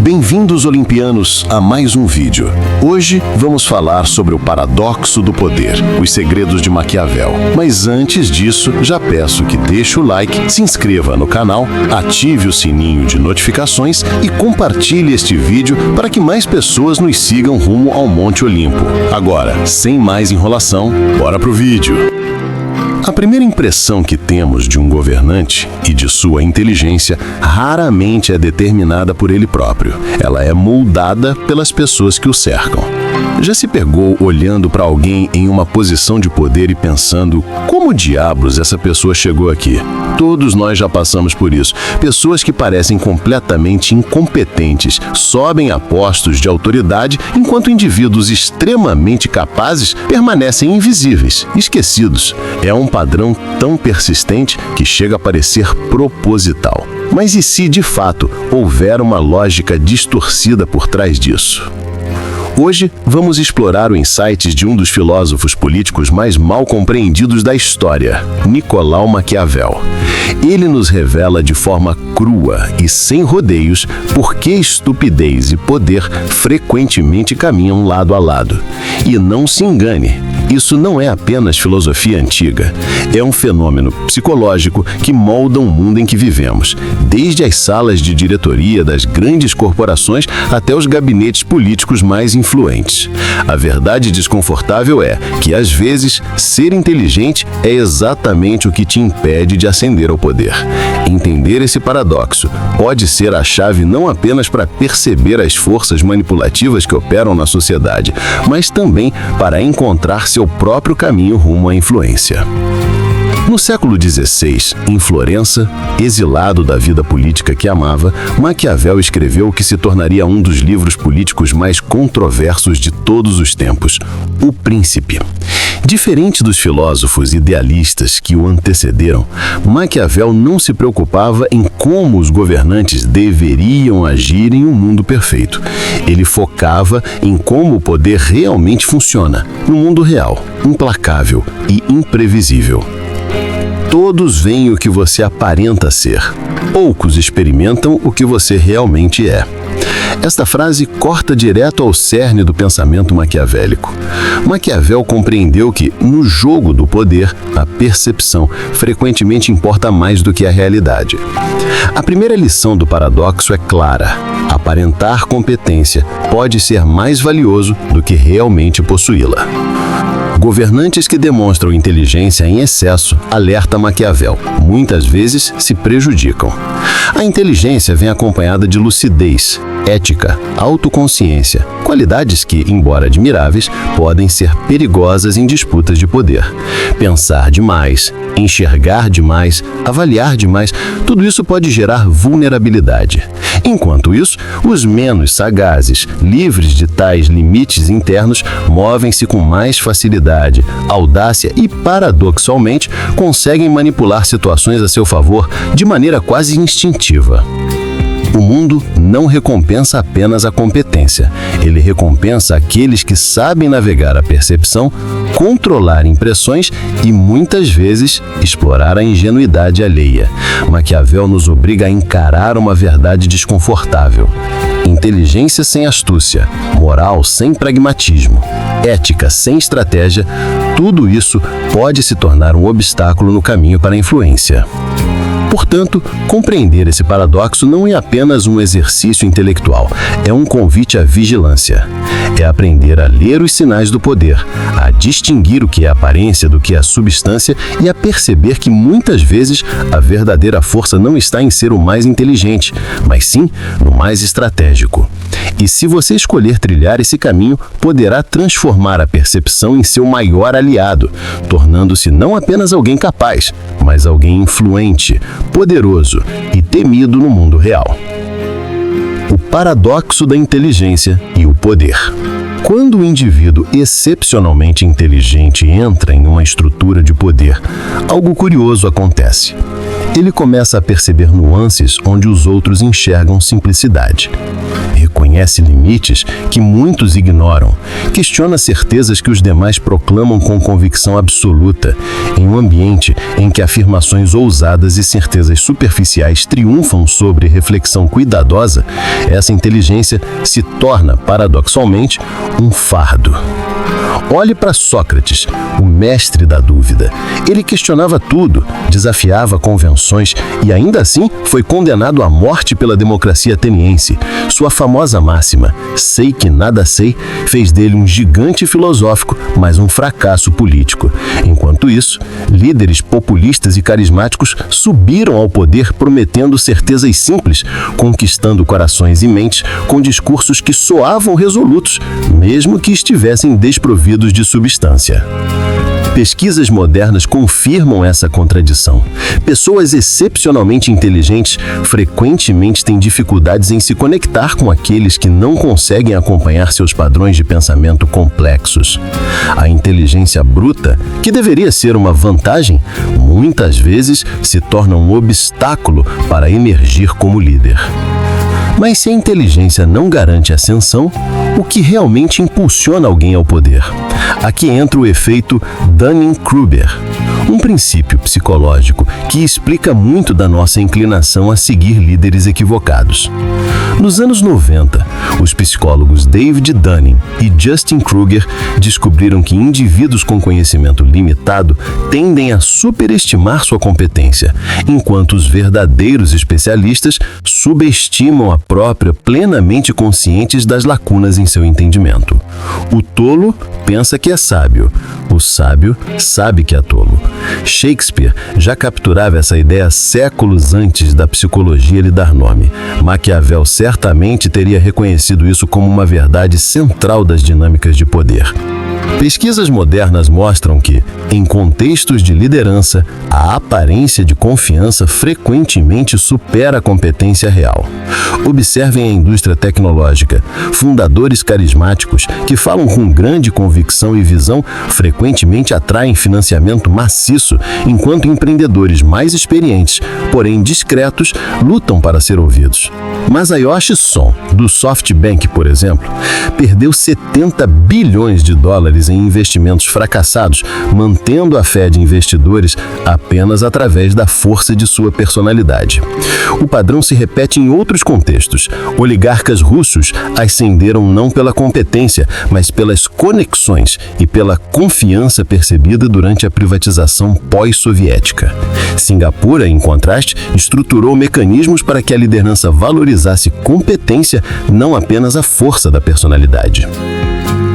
Bem-vindos, olimpianos, a mais um vídeo. Hoje vamos falar sobre o paradoxo do poder, os segredos de Maquiavel. Mas antes disso, já peço que deixe o like, se inscreva no canal, ative o sininho de notificações e compartilhe este vídeo para que mais pessoas nos sigam rumo ao Monte Olimpo. Agora, sem mais enrolação, bora pro vídeo. A primeira impressão que temos de um governante e de sua inteligência raramente é determinada por ele próprio. Ela é moldada pelas pessoas que o cercam. Já se pegou olhando para alguém em uma posição de poder e pensando como diabos essa pessoa chegou aqui? Todos nós já passamos por isso. Pessoas que parecem completamente incompetentes sobem a postos de autoridade, enquanto indivíduos extremamente capazes permanecem invisíveis, esquecidos. É um padrão tão persistente que chega a parecer proposital. Mas e se, de fato, houver uma lógica distorcida por trás disso? Hoje, vamos explorar os insights de um dos filósofos políticos mais mal compreendidos da história, Nicolau Maquiavel. Ele nos revela de forma crua e sem rodeios por que estupidez e poder frequentemente caminham lado a lado. E não se engane, isso não é apenas filosofia antiga. É um fenômeno psicológico que molda o mundo em que vivemos, desde as salas de diretoria das grandes corporações até os gabinetes políticos mais influentes. A verdade desconfortável é que, às vezes, ser inteligente é exatamente o que te impede de ascender ao poder. Entender esse paradoxo pode ser a chave não apenas para perceber as forças manipulativas que operam na sociedade, mas também para encontrar seu próprio caminho rumo à influência. No século XVI, em Florença, exilado da vida política que amava, Maquiavel escreveu o que se tornaria um dos livros políticos mais controversos de todos os tempos, O Príncipe. Diferente dos filósofos idealistas que o antecederam, Maquiavel não se preocupava em como os governantes deveriam agir em um mundo perfeito. Ele focava em como o poder realmente funciona, no mundo real, implacável e imprevisível. Todos veem o que você aparenta ser. Poucos experimentam o que você realmente é. Esta frase corta direto ao cerne do pensamento maquiavélico. Maquiavel compreendeu que, no jogo do poder, a percepção frequentemente importa mais do que a realidade. A primeira lição do paradoxo é clara. Aparentar competência pode ser mais valioso do que realmente possuí-la. Governantes que demonstram inteligência em excesso, alerta Maquiavel, muitas vezes se prejudicam. A inteligência vem acompanhada de lucidez, ética, autoconsciência, qualidades que, embora admiráveis, podem ser perigosas em disputas de poder. Pensar demais, enxergar demais, avaliar demais, tudo isso pode gerar vulnerabilidade. Enquanto isso, os menos sagazes, livres de tais limites internos, movem-se com mais facilidade, audácia e, paradoxalmente, conseguem manipular situações a seu favor de maneira quase instintiva. O mundo não recompensa apenas a competência. Ele recompensa aqueles que sabem navegar a percepção, controlar impressões e, muitas vezes, explorar a ingenuidade alheia. Maquiavel nos obriga a encarar uma verdade desconfortável. Inteligência sem astúcia, moral sem pragmatismo, ética sem estratégia, tudo isso pode se tornar um obstáculo no caminho para a influência. Portanto, compreender esse paradoxo não é apenas um exercício intelectual, é um convite à vigilância. É aprender a ler os sinais do poder, a distinguir o que é aparência do que é substância e a perceber que muitas vezes a verdadeira força não está em ser o mais inteligente, mas sim no mais estratégico. E se você escolher trilhar esse caminho, poderá transformar a percepção em seu maior aliado, tornando-se não apenas alguém capaz, mas alguém influente, poderoso e temido no mundo real. O paradoxo da inteligência e o poder. Quando o indivíduo excepcionalmente inteligente entra em uma estrutura de poder, algo curioso acontece. Ele começa a perceber nuances onde os outros enxergam simplicidade. reconhece limites que muitos ignoram, questiona certezas que os demais proclamam com convicção absoluta, em um ambiente em que afirmações ousadas e certezas superficiais triunfam sobre reflexão cuidadosa, essa inteligência se torna, paradoxalmente, um fardo. Olhe para Sócrates, o mestre da dúvida. Ele questionava tudo, desafiava convenções e ainda assim foi condenado à morte pela democracia ateniense. Sua famosa máxima, "sei que nada sei", fez dele um gigante filosófico, mas um fracasso político. Enquanto isso, líderes populistas e carismáticos subiram ao poder prometendo certezas simples, conquistando corações e mentes com discursos que soavam resolutos, mesmo que estivessem desprovidos de substância. Pesquisas modernas confirmam essa contradição. Pessoas excepcionalmente inteligentes frequentemente têm dificuldades em se conectar com aqueles que não conseguem acompanhar seus padrões de pensamento complexos. A inteligência bruta, que deveria ser uma vantagem, muitas vezes se torna um obstáculo para emergir como líder. Mas se a inteligência não garante ascensão, o que realmente impulsiona alguém ao poder? Aqui entra o efeito Dunning-Kruger, um princípio psicológico que explica muito da nossa inclinação a seguir líderes equivocados. Nos anos 90, os psicólogos David Dunning e Justin Kruger descobriram que indivíduos com conhecimento limitado tendem a superestimar sua competência, enquanto os verdadeiros especialistas subestimam a própria, plenamente conscientes das lacunas em seu entendimento. O tolo pensa que é sábio, o sábio sabe que é tolo. Shakespeare já capturava essa ideia séculos antes da psicologia lhe dar nome. Maquiavel certamente teria reconhecido isso como uma verdade central das dinâmicas de poder. Pesquisas modernas mostram que, em contextos de liderança, a aparência de confiança frequentemente supera a competência real. Observem a indústria tecnológica. Fundadores carismáticos que falam com grande convicção e visão frequentemente atraem financiamento maciço, enquanto empreendedores mais experientes, porém discretos, lutam para ser ouvidos. Masayoshi Son, do SoftBank, por exemplo, perdeu 70 bilhões de dólares em investimentos fracassados, mantendo a fé de investidores apenas através da força de sua personalidade. O padrão se repete em outros contextos. Oligarcas russos ascenderam não pela competência, mas pelas conexões e pela confiança percebida durante a privatização pós-soviética. Singapura, em contraste, estruturou mecanismos para que a liderança valorizasse competência, não apenas a força da personalidade.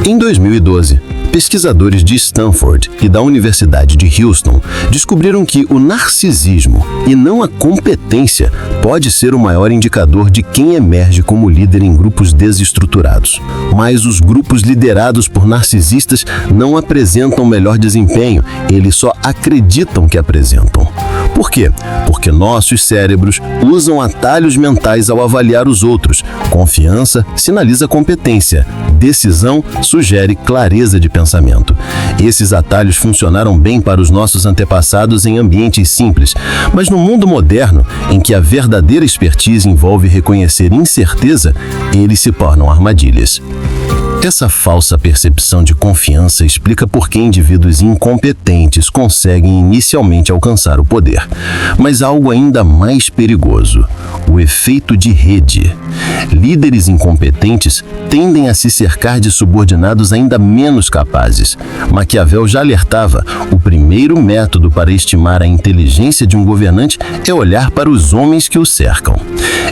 Em 2012, pesquisadores de Stanford e da Universidade de Houston descobriram que o narcisismo, e não a competência, pode ser o maior indicador de quem emerge como líder em grupos desestruturados. Mas os grupos liderados por narcisistas não apresentam melhor desempenho, eles só acreditam que apresentam. Por quê? Porque nossos cérebros usam atalhos mentais ao avaliar os outros. Confiança sinaliza competência. Decisão sugere clareza de pensamento. Esses atalhos funcionaram bem para os nossos antepassados em ambientes simples, mas no mundo moderno, em que a verdadeira expertise envolve reconhecer incerteza, eles se tornam armadilhas. Essa falsa percepção de confiança explica por que indivíduos incompetentes conseguem inicialmente alcançar o poder. Mas há algo ainda mais perigoso: o efeito de rede. Líderes incompetentes tendem a se cercar de subordinados ainda menos capazes. Maquiavel já alertava: o primeiro método para estimar a inteligência de um governante é olhar para os homens que o cercam.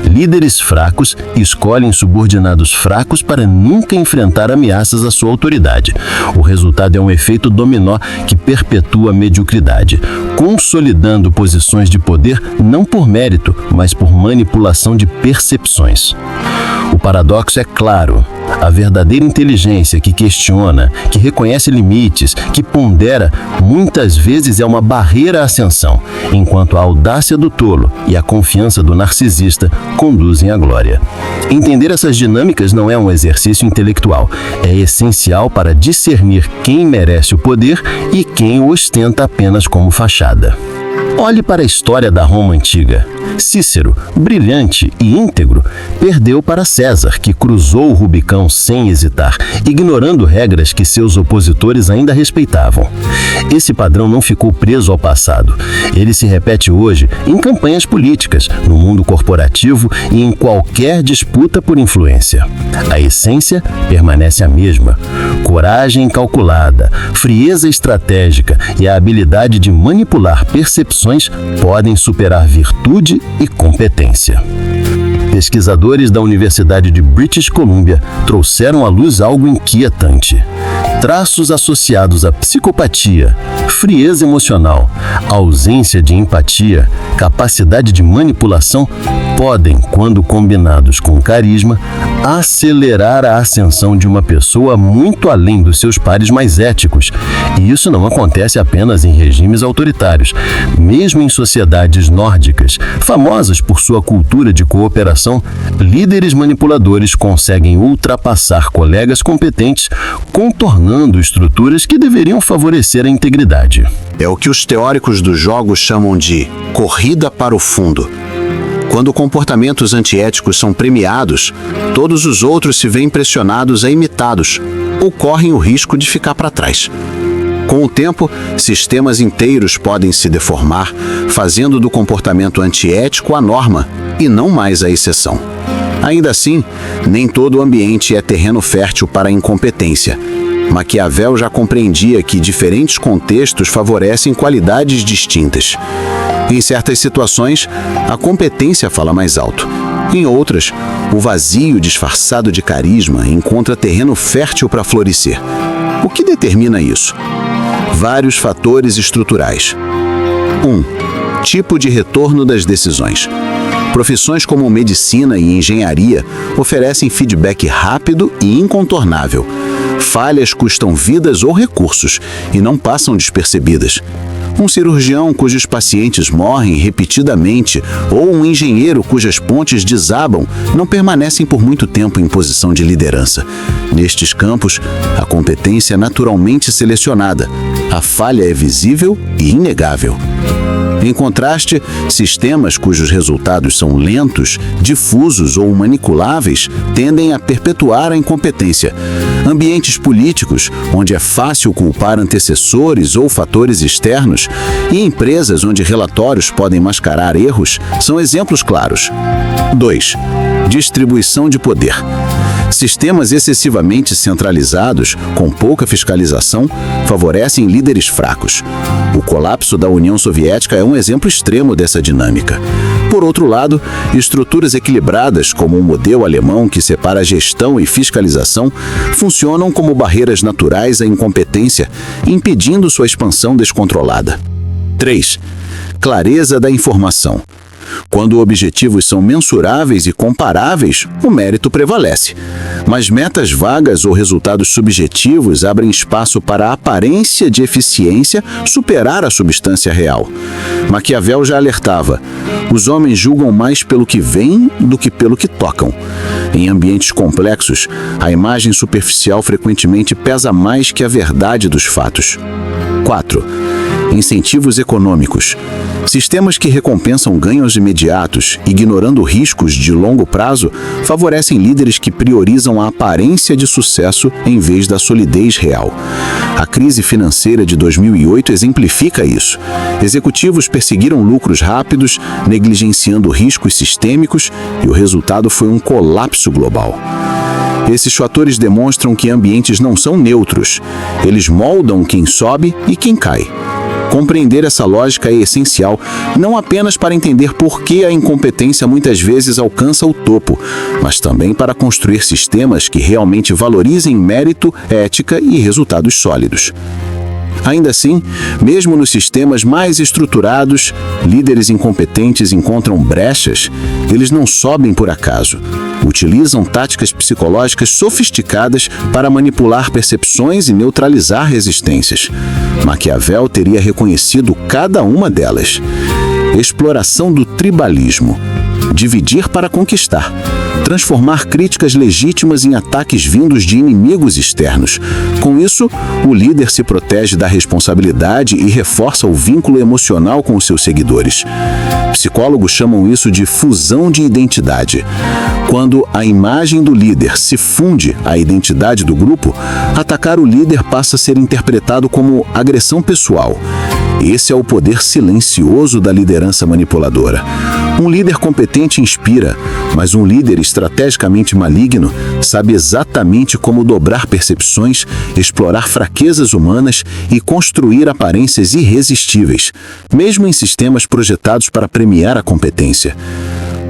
Líderes fracos escolhem subordinados fracos para nunca enfrentar ameaças à sua autoridade. O resultado é um efeito dominó que perpetua a mediocridade, consolidando posições de poder não por mérito, mas por manipulação de percepções. O paradoxo é claro. A verdadeira inteligência que questiona, que reconhece limites, que pondera, muitas vezes é uma barreira à ascensão, enquanto a audácia do tolo e a confiança do narcisista conduzem à glória. Entender essas dinâmicas não é um exercício intelectual, é essencial para discernir quem merece o poder e quem o ostenta apenas como fachada. Olhe para a história da Roma antiga. Cícero, brilhante e íntegro, perdeu para César, que cruzou o Rubicão sem hesitar, ignorando regras que seus opositores ainda respeitavam. Esse padrão não ficou preso ao passado. Ele se repete hoje em campanhas políticas, no mundo corporativo e em qualquer disputa por influência. A essência permanece a mesma: coragem calculada, frieza estratégica e a habilidade de manipular percepções podem superar virtude e competência. Pesquisadores da Universidade de British Columbia trouxeram à luz algo inquietante. Traços associados à psicopatia, frieza emocional, ausência de empatia, capacidade de manipulação podem, quando combinados com carisma, acelerar a ascensão de uma pessoa muito além dos seus pares mais éticos. E isso não acontece apenas em regimes autoritários. Mesmo em sociedades nórdicas, famosas por sua cultura de cooperação, líderes manipuladores conseguem ultrapassar colegas competentes, contornando estruturas que deveriam favorecer a integridade. É o que os teóricos dos jogos chamam de corrida para o fundo. Quando comportamentos antiéticos são premiados, todos os outros se veem pressionados a imitá-los ou correm o risco de ficar para trás. Com o tempo, sistemas inteiros podem se deformar, fazendo do comportamento antiético a norma e não mais a exceção. Ainda assim, nem todo o ambiente é terreno fértil para a incompetência. Maquiavel já compreendia que diferentes contextos favorecem qualidades distintas. Em certas situações, a competência fala mais alto. Em outras, o vazio disfarçado de carisma encontra terreno fértil para florescer. O que determina isso? Vários fatores estruturais. 1. Tipo de retorno das decisões. Profissões como medicina e engenharia oferecem feedback rápido e incontornável. Falhas custam vidas ou recursos e não passam despercebidas. Um cirurgião cujos pacientes morrem repetidamente ou um engenheiro cujas pontes desabam não permanecem por muito tempo em posição de liderança. Nestes campos, a competência é naturalmente selecionada. A falha é visível e inegável. Em contraste, sistemas cujos resultados são lentos, difusos ou manipuláveis tendem a perpetuar a incompetência. Ambientes políticos, onde é fácil culpar antecessores ou fatores externos, e empresas onde relatórios podem mascarar erros, são exemplos claros. 2. Distribuição de poder. Sistemas excessivamente centralizados, com pouca fiscalização, favorecem líderes fracos. O colapso da União Soviética é um exemplo extremo dessa dinâmica. Por outro lado, estruturas equilibradas, como o modelo alemão que separa gestão e fiscalização, funcionam como barreiras naturais à incompetência, impedindo sua expansão descontrolada. 3. Clareza da informação. Quando objetivos são mensuráveis e comparáveis, o mérito prevalece. Mas metas vagas ou resultados subjetivos abrem espaço para a aparência de eficiência superar a substância real. Maquiavel já alertava: os homens julgam mais pelo que veem do que pelo que tocam. Em ambientes complexos, a imagem superficial frequentemente pesa mais que a verdade dos fatos. 4. Incentivos econômicos. Sistemas que recompensam ganhos imediatos, ignorando riscos de longo prazo, favorecem líderes que priorizam a aparência de sucesso em vez da solidez real. A crise financeira de 2008 exemplifica isso. Executivos perseguiram lucros rápidos, negligenciando riscos sistêmicos, e o resultado foi um colapso global. Esses fatores demonstram que ambientes não são neutros. Eles moldam quem sobe e quem cai. Compreender essa lógica é essencial, não apenas para entender por que a incompetência muitas vezes alcança o topo, mas também para construir sistemas que realmente valorizem mérito, ética e resultados sólidos. Ainda assim, mesmo nos sistemas mais estruturados, líderes incompetentes encontram brechas. Eles não sobem por acaso. Utilizam táticas psicológicas sofisticadas para manipular percepções e neutralizar resistências. Maquiavel teria reconhecido cada uma delas. Exploração do tribalismo. Dividir para conquistar. transformar críticas legítimas em ataques vindos de inimigos externos. Com isso, o líder se protege da responsabilidade e reforça o vínculo emocional com os seus seguidores. Psicólogos chamam isso de fusão de identidade. Quando a imagem do líder se funde à identidade do grupo, atacar o líder passa a ser interpretado como agressão pessoal. Esse é o poder silencioso da liderança manipuladora. Um líder competente inspira, mas um líder estrategicamente maligno sabe exatamente como dobrar percepções, explorar fraquezas humanas e construir aparências irresistíveis, mesmo em sistemas projetados para premiar a competência.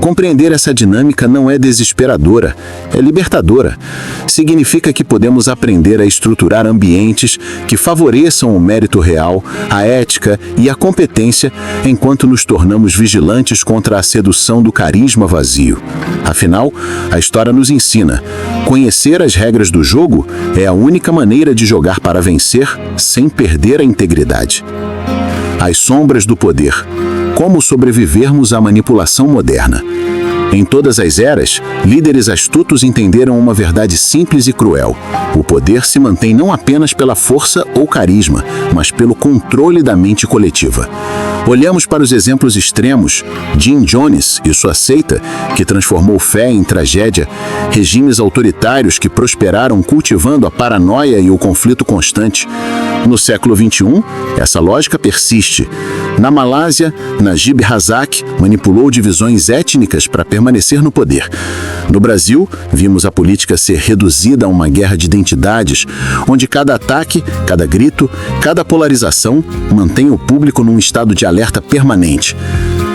Compreender essa dinâmica não é desesperadora, é libertadora. Significa que podemos aprender a estruturar ambientes que favoreçam o mérito real, a ética e a competência, enquanto nos tornamos vigilantes contra a sedução do carisma vazio. Afinal, a história nos ensina: conhecer as regras do jogo é a única maneira de jogar para vencer sem perder a integridade. As sombras do poder. Como sobrevivermos à manipulação moderna? Em todas as eras, líderes astutos entenderam uma verdade simples e cruel. O poder se mantém não apenas pela força ou carisma, mas pelo controle da mente coletiva. Olhamos para os exemplos extremos: Jim Jones e sua seita, que transformou fé em tragédia, regimes autoritários que prosperaram cultivando a paranoia e o conflito constante. No século XXI, essa lógica persiste. Na Malásia, Najib Razak manipulou divisões étnicas para permanecer no poder. No Brasil, vimos a política ser reduzida a uma guerra de identidades, onde cada ataque, cada grito, cada polarização mantém o público num estado de alerta permanente.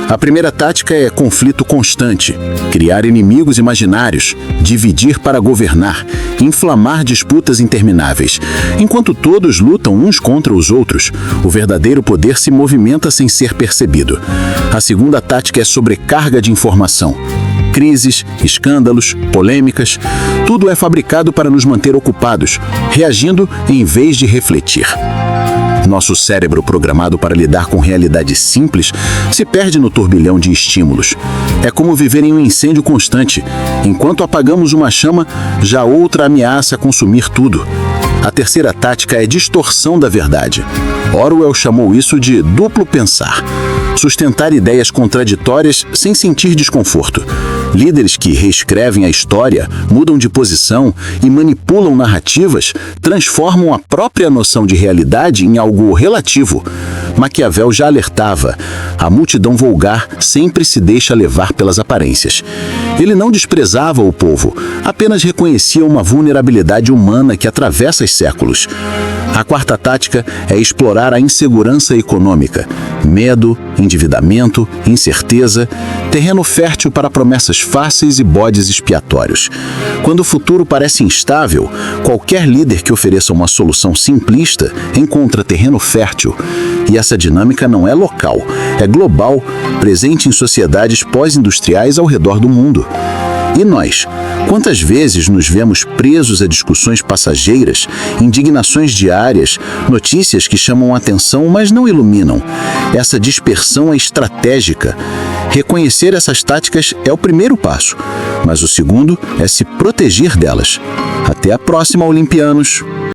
A primeira tática é conflito constante, criar inimigos imaginários, dividir para governar, inflamar disputas intermináveis. Enquanto todos lutam uns contra os outros, o verdadeiro poder se movimenta sem ser percebido. A segunda tática é sobrecarga de informação. Crises, escândalos, polêmicas, tudo é fabricado para nos manter ocupados, reagindo em vez de refletir. Nosso cérebro, programado para lidar com realidade simples, se perde no turbilhão de estímulos. É como viver em um incêndio constante. Enquanto apagamos uma chama, já outra ameaça consumir tudo. A terceira tática é distorção da verdade. Orwell chamou isso de duplo pensar. Sustentar ideias contraditórias sem sentir desconforto. Líderes que reescrevem a história, mudam de posição e manipulam narrativas, transformam a própria noção de realidade em algo relativo. Maquiavel já alertava: a multidão vulgar sempre se deixa levar pelas aparências. Ele não desprezava o povo, apenas reconhecia uma vulnerabilidade humana que atravessa os séculos. A quarta tática é explorar a insegurança econômica. Medo, endividamento, incerteza, terreno fértil para promessas fáceis e bodes expiatórios. Quando o futuro parece instável, qualquer líder que ofereça uma solução simplista encontra terreno fértil. E essa dinâmica não é local, é global, presente em sociedades pós-industriais ao redor do mundo. E nós? Quantas vezes nos vemos presos a discussões passageiras, indignações diárias, notícias que chamam a atenção, mas não iluminam? Essa dispersão é estratégica. Reconhecer essas táticas é o primeiro passo, mas o segundo é se proteger delas. Até a próxima, olimpianos!